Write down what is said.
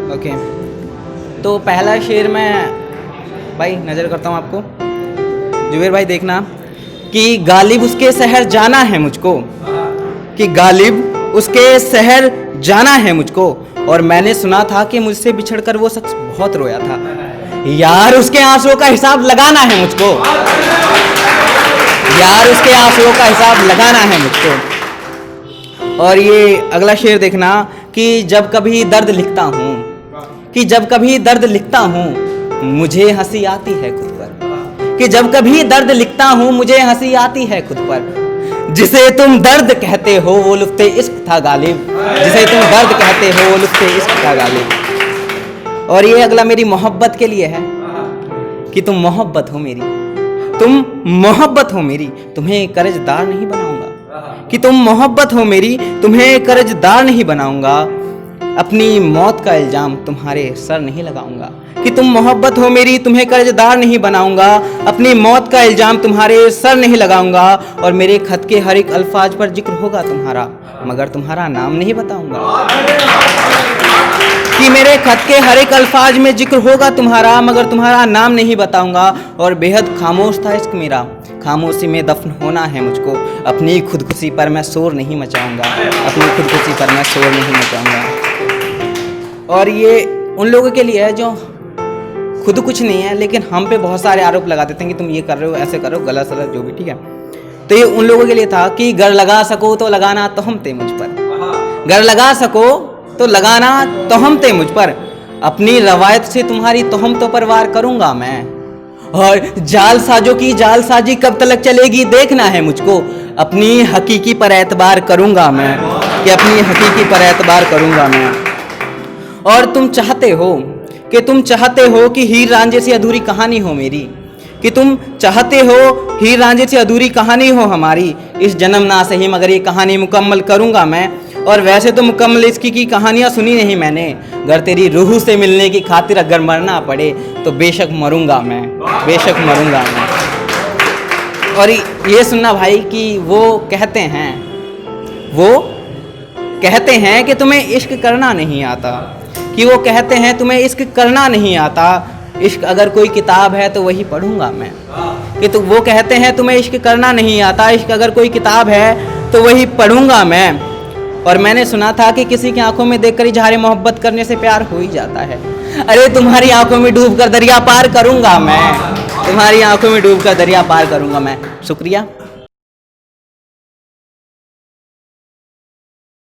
Okay, तो पहला शेर मैं भाई नज़र करता हूँ आपको। जुबेर भाई देखना कि गालिब उसके शहर जाना है मुझको, कि गालिब उसके शहर जाना है मुझको, और मैंने सुना था कि मुझसे बिछड़कर वो शख्स बहुत रोया था। यार उसके आंसुओं का हिसाब लगाना है मुझको, यार उसके आंसुओं का हिसाब लगाना है मुझको। और ये अगला शेर देखना कि जब कभी दर्द लिखता हूँ, कि जब कभी दर्द लिखता हूँ मुझे हंसी आती है खुद पर, कि जब कभी दर्द लिखता हूँ मुझे हंसी आती है खुद पर। जिसे तुम दर्द कहते हो वो लुफ्ते इश्क था गालिब, जिसे तुम दर्द कहते हो वो लुफ्ते इश्क था गालिब। और ये अगला मेरी मोहब्बत के लिए है कि तुम मोहब्बत हो मेरी, तुम मोहब्बत हो मेरी, तुम्हें कर्जदार नहीं बनाऊंगा, कि तुम मोहब्बत हो मेरी, तुम्हें कर्जदार नहीं बनाऊंगा, अपनी मौत का इल्जाम तुम्हारे सर नहीं लगाऊंगा, कि तुम मोहब्बत हो मेरी, तुम्हें कर्जदार नहीं बनाऊंगा, अपनी मौत का इल्जाम तुम्हारे सर नहीं लगाऊंगा, और मेरे खत के हर एक अल्फाज पर जिक्र होगा तुम्हारा, मगर तुम्हारा नाम नहीं बताऊंगा, कि मेरे खत के हर एक अल्फाज में जिक्र होगा तुम्हारा, मगर तुम्हारा नाम नहीं बताऊंगा। और बेहद खामोश था इश्क मेरा, खामोशी में दफन होना है मुझको, अपनी खुदकुशी पर मैं शोर नहीं मचाऊंगा, अपनी खुदकुशी पर मैं शोर नहीं मचाऊंगा। और ये उन लोगों के लिए है जो खुद कुछ नहीं है लेकिन हम पे बहुत सारे आरोप लगा देते हैं कि तुम ये कर रहे हो, ऐसे कर रहे हो, गलत सलत जो भी, ठीक है। तो ये उन लोगों के लिए था कि गर लगा सको तो लगाना तोहमते मुझ पर, गर लगा सको तो लगाना तोहमते मुझ पर, अपनी रवायत से तुम्हारी तोहमतों पर वार करूंगा मैं, और जालसाजों की जालसाजी कब तक चलेगी देखना है मुझको, अपनी हकीकी पर एतबार करूंगा मैं, कि अपनी हकीकी पर एतबार करूंगा मैं। और तुम चाहते हो कि तुम चाहते हो कि हीर रांझे से अधूरी कहानी हो मेरी, कि तुम चाहते हो हीर रांझे से अधूरी कहानी हो हमारी, इस जन्म ना सही मगर ये कहानी मुकम्मल करूंगा मैं। और वैसे तो मुकम्मल इसकी की कहानियाँ सुनी नहीं मैंने, अगर तेरी रूह से मिलने की खातिर अगर मरना पड़े तो बेशक मरूंगा मैं, बेशक मरूंगा मैं। और ये सुनना भाई कि वो कहते हैं कि तुम्हें इश्क करना नहीं आता, कि वो कहते हैं तुम्हें इश्क करना नहीं आता, इश्क अगर कोई किताब है तो वही पढ़ूंगा मैं, कि तो वो कहते हैं तुम्हें इश्क करना नहीं आता, इश्क अगर कोई किताब है तो वही पढ़ूंगा मैं। और मैंने सुना था कि किसी की आंखों में देखकर इजहार मोहब्बत करने से प्यार हो ही जाता है। अरे तुम्हारी आंखों में डूबकर दरिया पार करूंगा मैं, तुम्हारी आंखों में डूबकर दरिया पार करूंगा मैं। शुक्रिया।